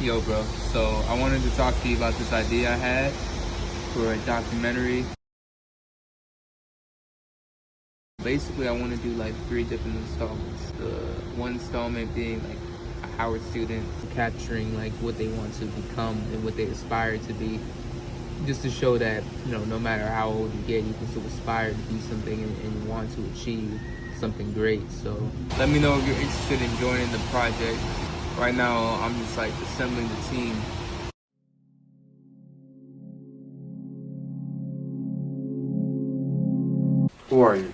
Yo, bro. So I wanted to talk to you about this idea I had for a documentary. Basically, I want to do like 3 different installments. The one installment being like a Howard student capturing like what they want to become and what they aspire to be. Just to show that, no matter how old you get, you can still aspire to be something and want to achieve something great. So let me know if you're interested in joining the project. Right now, I'm just like assembling the team. Who are you?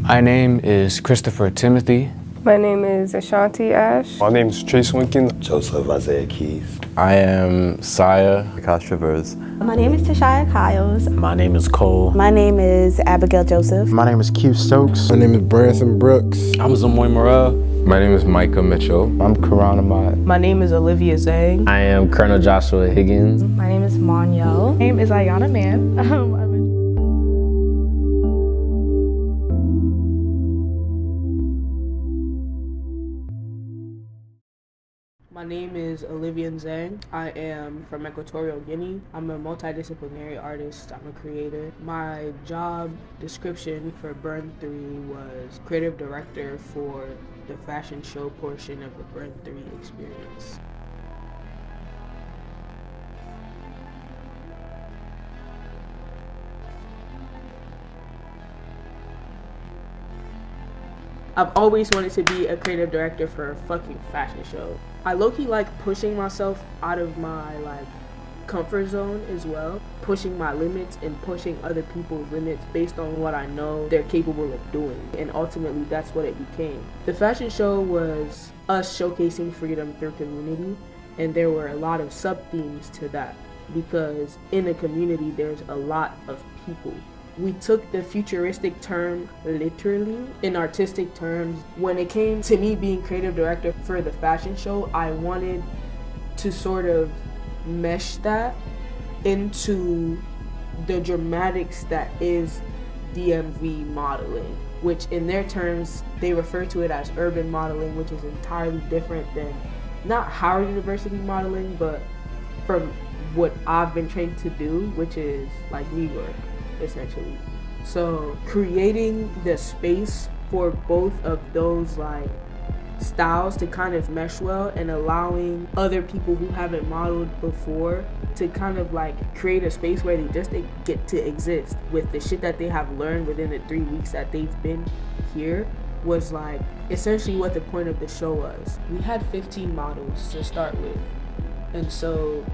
My name is Christopher Timothy. My name is Ashanti Ash. My name is Chase Winkin. Joseph Isaiah Keys. I am Saya. Akash Travers. My name is Tashia Kyles. My name is Cole. My name is Abigail Joseph. My name is Q Stokes. My name is Branson Brooks. I'm Zamoy Morel. My name is Micah Mitchell. I'm Quaran Ahmad. My name is Olivia Nzang. I am Colonel Joshua Higgins. My name is Monyo. My name is Ayana Man. My name is Olivia Nzang. I am from Equatorial Guinea. I'm a multidisciplinary artist. I'm a creator. My job description for Burn 3 was creative director for the fashion show portion of the Burn 3 experience. I've always wanted to be a creative director for a fucking fashion show. I low-key like pushing myself out of my comfort zone as well, pushing my limits and pushing other people's limits based on what I know they're capable of doing, and ultimately that's what it became. The fashion show was us showcasing freedom through community, and there were a lot of sub-themes to that because in a community there's a lot of people. We took the futuristic term literally in artistic terms. When it came to me being creative director for the fashion show, I wanted to sort of mesh that into the dramatics that is DMV modeling, which in their terms, they refer to it as urban modeling, which is entirely different than not Howard University modeling, but from what I've been trained to do, which is like New York. Essentially. So creating the space for both of those styles to kind of mesh well and allowing other people who haven't modeled before to kind of create a space where they get to exist with the shit that they have learned within the 3 weeks that they've been here was essentially what the point of the show was. We had 15 models to start with, and so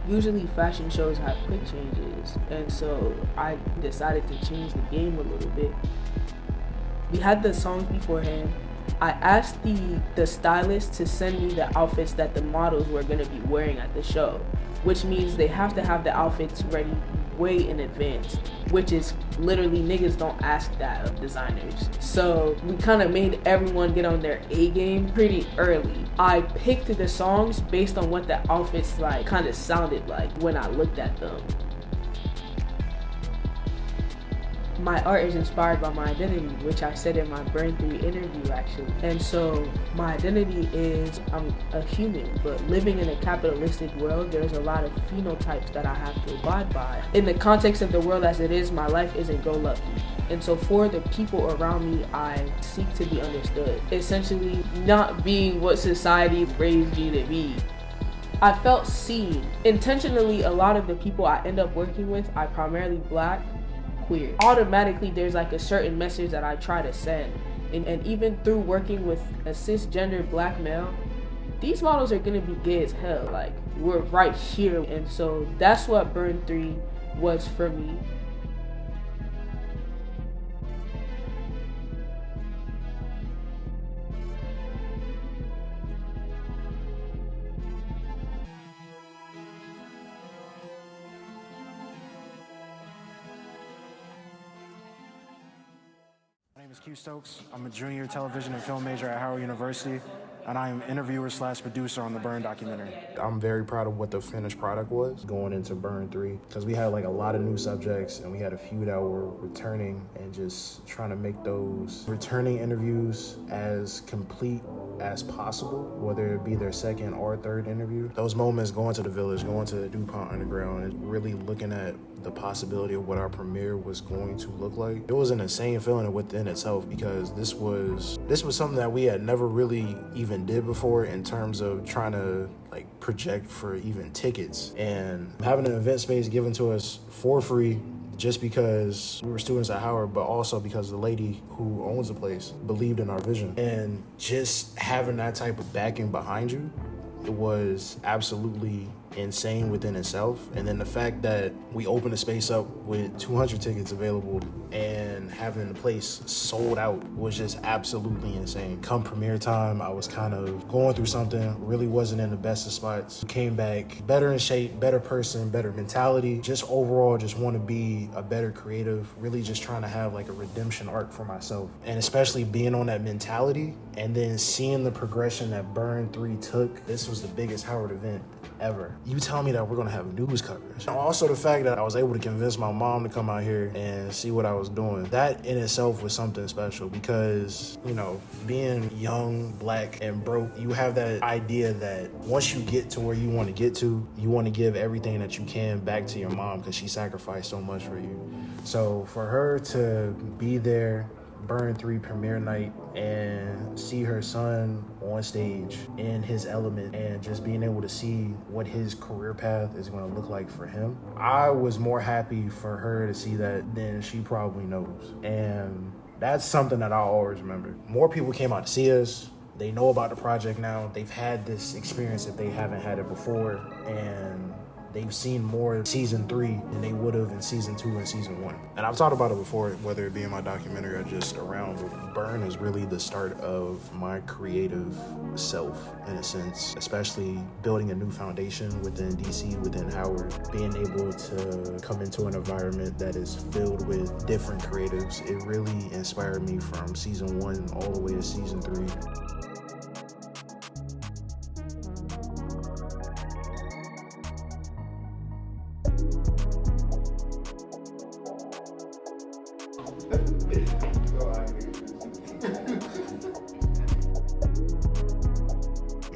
usually fashion shows have quick changes, and so I decided to change the game a little bit. We had the songs beforehand. I asked the stylist to send me the outfits that the models were going to be wearing at the show, which means they have to have the outfits ready way in advance, which is literally niggas don't ask that of designers. So we kind of made everyone get on their A game pretty early. I picked the songs based on what the outfits kind of sounded like when I looked at them. My art is inspired by my identity, which I said in my Burn 3 interview actually. And so my identity is I'm a human, but living in a capitalistic world, there's a lot of phenotypes that I have to abide by. In the context of the world as it is, my life isn't go lucky. And so for the people around me, I seek to be understood. Essentially not being what society raised you to be. I felt seen. Intentionally, a lot of the people I end up working with are primarily Black, queer. Automatically there's a certain message that I try to send, and even through working with a cisgender Black male, these models are gonna be gay as hell. We're right here, and so that's what Burn 3 was for me. My name is Q Stokes. I'm a junior television and film major at Howard University, and I am interviewer/producer on the Burn documentary. I'm very proud of what the finished product was going into Burn 3, because we had a lot of new subjects, and we had a few that were returning, and just trying to make those returning interviews as complete as possible, whether it be their second or third interview. Those moments going to the village, going to the DuPont Underground, and really looking at the possibility of what our premiere was going to look like. It was an insane feeling within itself, because this was something that we had never really even did before in terms of trying to like project for even tickets, and having an event space given to us for free just because we were students at Howard, but also because the lady who owns the place believed in our vision. And just having that type of backing behind you, it was absolutely insane within itself. And then the fact that we opened the space up with 200 tickets available and having the place sold out was just absolutely insane. Come premiere time, I was kind of going through something, really wasn't in the best of spots. Came back better in shape, better person, better mentality. Just overall, just want to be a better creative, really just trying to have like a redemption arc for myself. And especially being on that mentality and then seeing the progression that Burn 3 took. This was the biggest Howard event ever. You tell me that we're gonna have news coverage. Also the fact that I was able to convince my mom to come out here and see what I was doing. That in itself was something special, because, you know, being young, black, and broke, you have that idea that once you get to where you want to get to, you want to give everything that you can back to your mom because she sacrificed so much for you. So for her to be there, Burn 3 premiere night, and see her son on stage in his element and just being able to see what his career path is going to look like for him, I was more happy for her to see that than she probably knows. And that's something that I'll always remember. More people came out to see us. They know about the project now. They've had this experience if they haven't had it before, and they've seen more season 3 than they would have in season 2 and season 1. And I've talked about it before, whether it be in my documentary or just around, but Burn is really the start of my creative self, in a sense, especially building a new foundation within DC, within Howard, being able to come into an environment that is filled with different creatives. It really inspired me from season 1 all the way to season 3.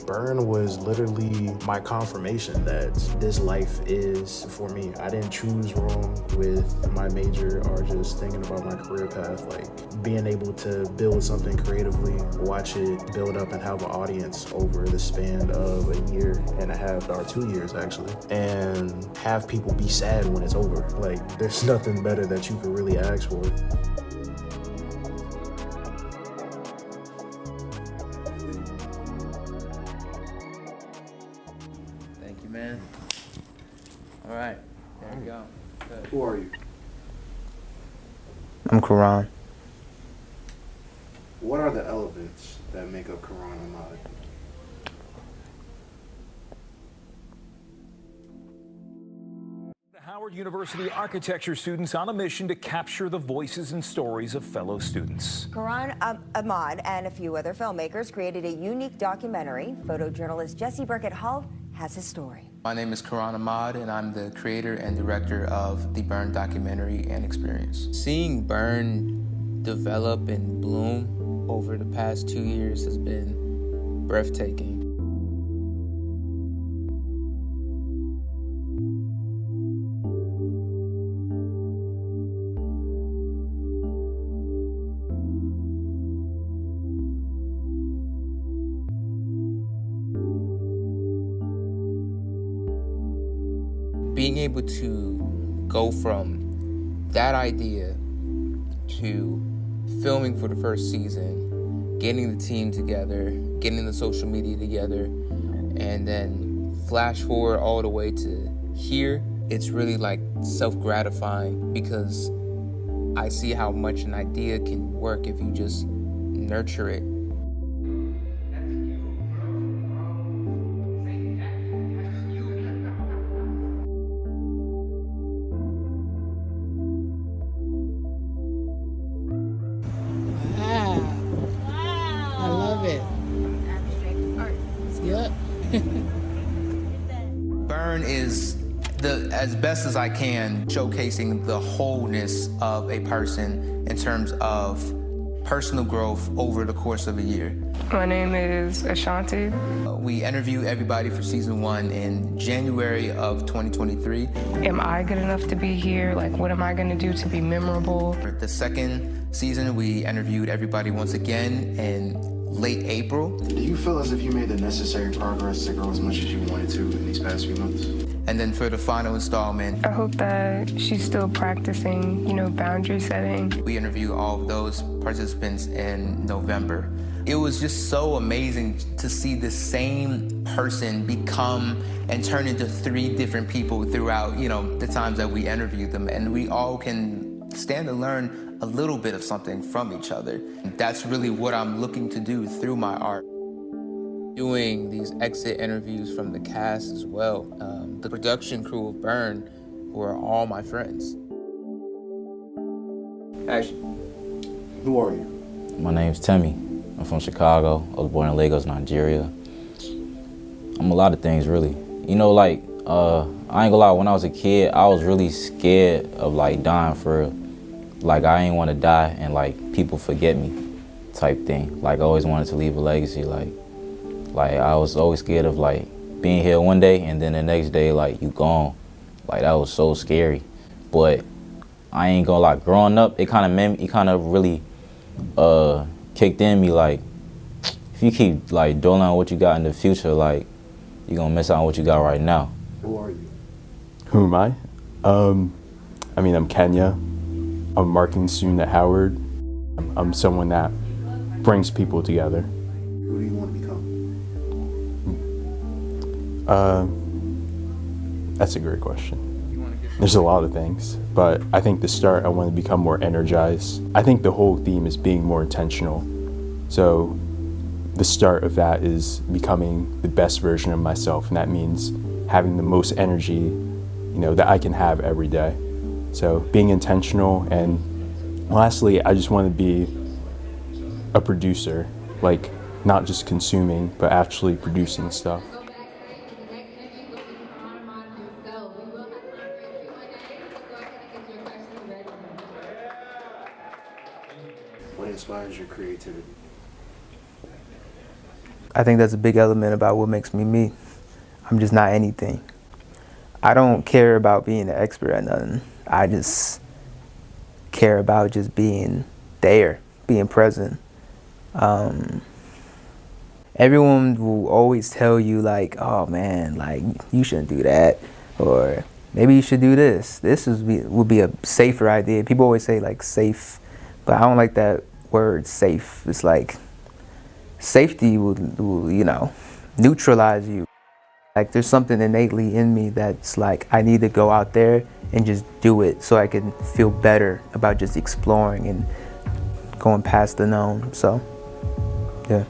Burn was literally my confirmation that this life is for me. I didn't choose wrong with my major or just thinking about my career path. Like being able to build something creatively, watch it build up and have an audience over the span of a year and a half, or 2 years actually, and have people be sad when it's over. Like there's nothing better that you could really ask for. Man. All right, there we go. Good. Who are you? I'm Quaran. What are the elements that make up Quaran Ahmad? Howard University architecture students on a mission to capture the voices and stories of fellow students. Quaran Ahmad and a few other filmmakers created a unique documentary. Photojournalist Jesse Burkett-Hull has his story. My name is Quaran Ahmad, and I'm the creator and director of the Burn documentary and experience. Seeing Burn develop and bloom over the past 2 years has been breathtaking. Being able to go from that idea to filming for the first season, getting the team together, getting the social media together, and then flash forward all the way to here, it's really like self-gratifying because I see how much an idea can work if you just nurture it. Burn is, as best as I can, showcasing the wholeness of a person in terms of personal growth over the course of a year. My name is Ashanti. We interviewed everybody for season 1 in January of 2023. Am I good enough to be here? Like, what am I gonna do to be memorable? For the second season, we interviewed everybody once again in late April. Do you feel as if you made the necessary progress to grow as much as you wanted to in these past few months? And then for the final installment, I hope that she's still practicing, boundary setting. we interviewed all of those participants in November. It was just so amazing to see the same person become and turn into 3 different people throughout, the times that we interviewed them. And we all can stand to learn a little bit of something from each other. That's really what I'm looking to do through my art. Doing these exit interviews from the cast as well. The production crew of Burn, who are all my friends. Actually, Who are you? My name's Temi. I'm from Chicago. I was born in Lagos, Nigeria. I'm a lot of things, really. I ain't gonna lie, when I was a kid, I was really scared of dying for real. I ain't want to die and people forget me type thing. I always wanted to leave a legacy. I was always scared of being here one day and then the next day you gone. That was so scary. But I ain't gonna lie, growing up, it kind of really kicked in me if you keep dwelling on what you got in the future, you're gonna miss out on what you got right now. Who are you? Who am I? I'm Kenya. I'm a marketing student at Howard. I'm someone that brings people together. Who do you want to become? That's a great question. There's a lot of things, but I think to start, I want to become more energized. I think the whole theme is being more intentional. So the start of that is becoming the best version of myself, and that means having the most energy, that I can have every day. So being intentional, and lastly, I just want to be a producer, not just consuming, but actually producing stuff. What inspires your creativity? I think that's a big element about what makes me me. I'm just not anything. I don't care about being an expert at nothing. I just care about just being there, being present. Everyone will always tell you oh man, you shouldn't do that, or maybe you should do this. This would be a safer idea. People always say safe, but I don't like that word safe. It's safety will neutralize you. There's something innately in me that's I need to go out there and just do it so I can feel better about just exploring and going past the known. So, yeah.